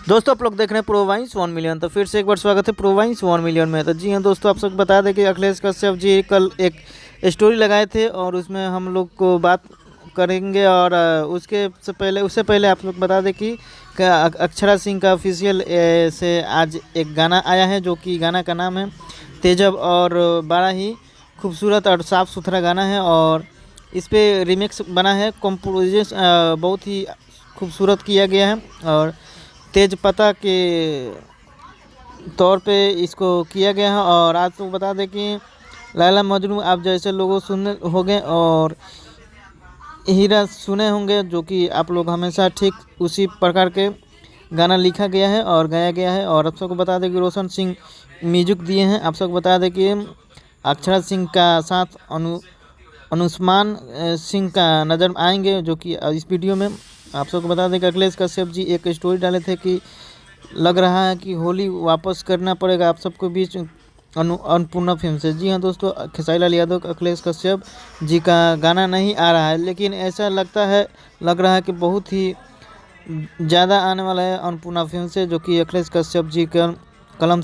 दोस्तों आप लोग देख रहे हैं प्रोवाइंस 1 मिलियन। तो फिर से एक बार स्वागत है प्रोवाइंस 1 मिलियन में। तो जी हाँ दोस्तों, आप सबको बता दें कि अखिलेश कश्यप जी कल एक स्टोरी लगाए थे और उसमें हम लोग को बात करेंगे। और उससे पहले आप लोग बता दें कि अक्षरा सिंह का ऑफिशियल से आज एक गाना आया है, जो कि गाना का नाम है तेजब। और बड़ा ही खूबसूरत और साफ़ सुथरा गाना है और इस पर रिमिक्स बना है, कंपोजिशन बहुत ही खूबसूरत किया गया है और तेजपत्ता के तौर पे इसको किया गया है। और आज तो बता दें कि लैला मजनू आप जैसे लोगों सुनने होंगे और हीरा सुने होंगे, जो कि आप लोग हमेशा ठीक उसी प्रकार के गाना लिखा गया है और गाया गया है। और आप सबको बता दें कि रोशन सिंह म्यूजिक दिए हैं। आप सबको बता दें कि अक्षरा सिंह का साथ अनुष्मान सिंह का नज़र आएंगे, जो कि इस वीडियो में। आप सबको बता दें कि अखिलेश कश्यप जी एक स्टोरी डाले थे कि लग रहा है कि होली वापस करना पड़ेगा आप सबको बीच अन्नपूर्णा फिल्म से। जी हाँ दोस्तों, खेसारी लाल यादव अखिलेश कश्यप जी का गाना नहीं आ रहा है, लेकिन ऐसा लग रहा है कि बहुत ही ज़्यादा आने वाला है अन्नपूर्णा फिल्म से, जो कि अखिलेश कश्यप जी का कलम